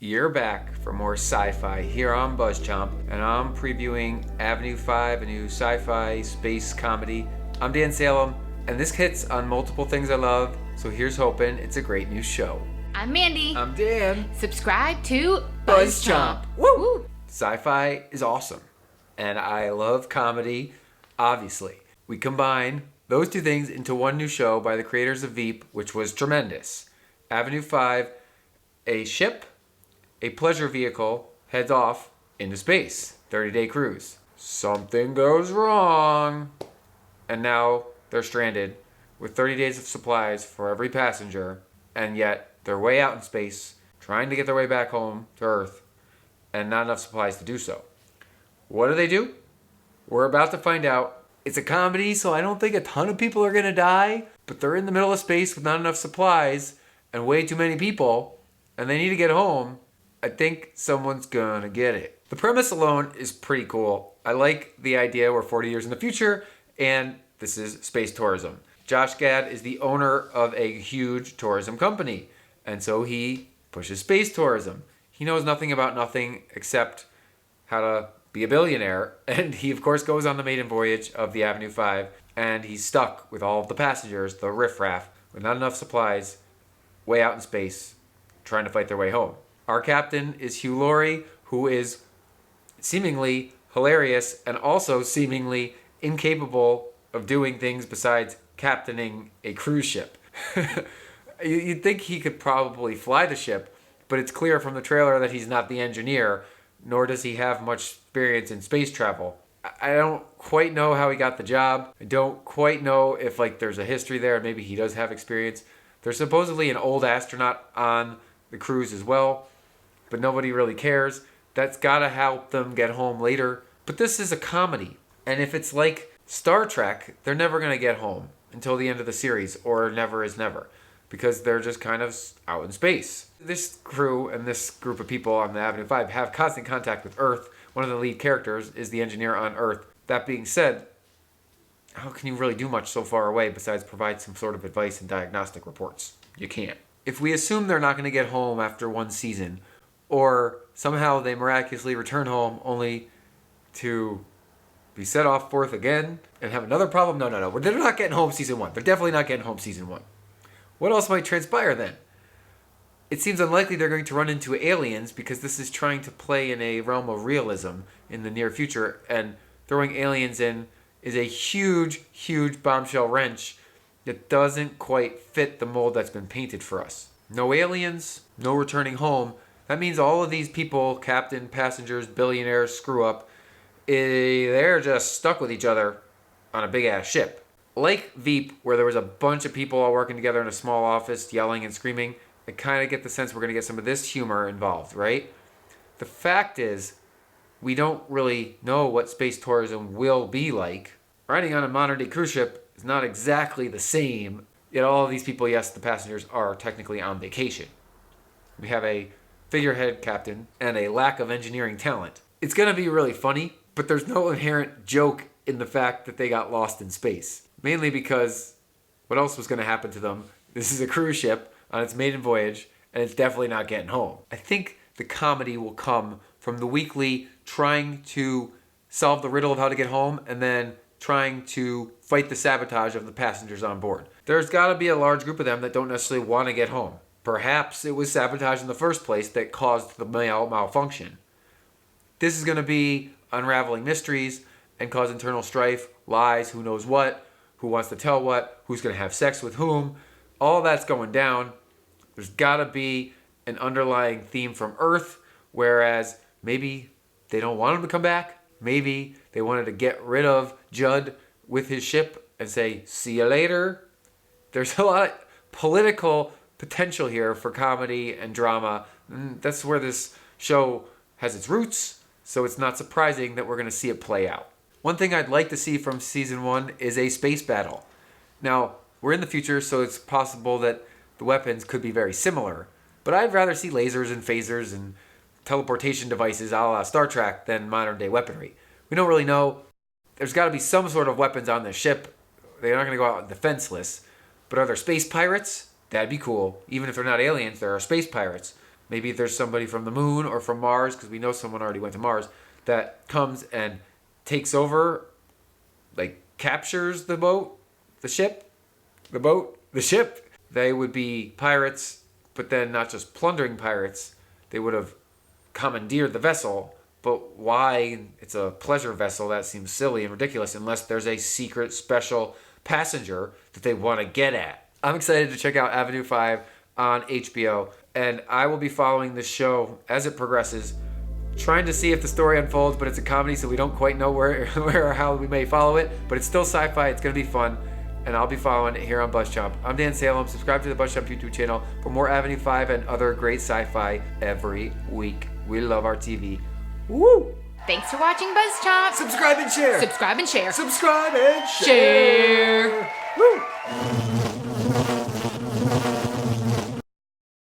You're back for more sci-fi here on BuzzChomp, and I'm previewing Avenue 5, a new sci-fi space comedy. I'm Dan Salem, and this hits on multiple things I love, so here's hoping it's a great new show. I'm Mandi. I'm Dan. Subscribe to BuzzChomp. Woo! Woo! Sci-fi is awesome, and I love comedy, obviously. We combine those two things into one new show by the creators of Veep, which was tremendous. Avenue 5, a ship, a pleasure vehicle, heads off into space. 30-day cruise. Something goes wrong. And now they're stranded with 30 days of supplies for every passenger, and yet they're way out in space, trying to get their way back home to Earth, and not enough supplies to do so. What do? We're about to find out. It's a comedy, so I don't think a ton of people are going to die, but they're in the middle of space with not enough supplies and way too many people, and they need to get home. I think someone's gonna get it. The premise alone is pretty cool. I like the idea we're 40 years in the future, and this is space tourism. Josh Gad is the owner of a huge tourism company, and so he pushes space tourism. He knows nothing about nothing except how to be a billionaire, and he of course goes on the maiden voyage of the Avenue 5, and he's stuck with all of the passengers, the riffraff, with not enough supplies, way out in space, trying to fight their way home. Our captain is Hugh Laurie, who is seemingly hilarious and also seemingly incapable of doing things besides captaining a cruise ship. You'd think he could probably fly the ship, but it's clear from the trailer that he's not the engineer, nor does he have much experience in space travel. I don't quite know how he got the job. I don't quite know if there's a history there, and maybe he does have experience. There's supposedly an old astronaut on the cruise as well, but nobody really cares. That's gotta help them get home later. But this is a comedy, and if it's like Star Trek, they're never gonna get home until the end of the series, or never is never, because they're just kind of out in space. This crew and this group of people on the Avenue 5 have constant contact with Earth. One of the lead characters is the engineer on Earth. That being said, how can you really do much so far away besides provide some sort of advice and diagnostic reports? You can't. If we assume they're not going to get home after one season, or somehow they miraculously return home only to be set off forth again and have another problem, no. They're not getting home season 1. They're definitely not getting home season 1. What else might transpire then? It seems unlikely they're going to run into aliens, because this is trying to play in a realm of realism in the near future, and throwing aliens in is a huge, huge bombshell wrench that doesn't quite fit the mold that's been painted for us. No aliens, no returning home. That means all of these people, captain, passengers, billionaires, screw up, they're just stuck with each other on a big ass ship. Like Veep, where there was a bunch of people all working together in a small office, yelling and screaming, I kind of get the sense we're going to get some of this humor involved, right? The fact is, we don't really know what space tourism will be like. Riding on a modern day cruise ship is not exactly the same, yet all of these people, yes, the passengers, are technically on vacation. We have a figurehead captain and a lack of engineering talent. It's going to be really funny, but there's no inherent joke in the fact that they got lost in space. Mainly because what else was going to happen to them? This is a cruise ship on its maiden voyage, and it's definitely not getting home. I think the comedy will come from the weekly trying to solve the riddle of how to get home, and then trying to fight the sabotage of the passengers on board. There's got to be a large group of them that don't necessarily want to get home. Perhaps it was sabotage in the first place that caused the malfunction. This is going to be unraveling mysteries and cause internal strife, lies, who knows what, who wants to tell what, who's going to have sex with whom. All that's going down. There's got to be an underlying theme from Earth, whereas maybe they don't want him to come back. Maybe they wanted to get rid of Judd with his ship and say, see you later. There's a lot of political potential here for comedy and drama. And that's where this show has its roots, so it's not surprising that we're going to see it play out. One thing I'd like to see from season 1 is a space battle. Now, we're in the future, so it's possible that the weapons could be very similar, but I'd rather see lasers and phasers and teleportation devices a la Star Trek than modern day weaponry. We don't really know. There's got to be some sort of weapons on this ship. They're not going to go out defenseless. But are there space pirates? That'd be cool. Even if they're not aliens, there are space pirates. Maybe there's somebody from the moon or from Mars, because we know someone already went to Mars, that comes and takes over, like captures the boat, the ship, the boat, the ship. They would be pirates, but then not just plundering pirates. They would have commandeered the vessel. But why it's a pleasure vessel, that seems silly and ridiculous unless there's a secret special passenger that they want to get at. I'm excited to check out Avenue 5 on HBO, and I will be following this show as it progresses, trying to see if the story unfolds, but it's a comedy, so we don't quite know where or how we may follow it, but it's still sci-fi. It's going to be fun, and I'll be following it here on BuzzChomp. I'm Dan Salem. Subscribe to the BuzzChomp YouTube channel for more Avenue 5 and other great sci-fi every week. We love our TV. Woo! Thanks for watching BuzzChomp. Subscribe and share. Subscribe and share. Subscribe and share. Share. Woo!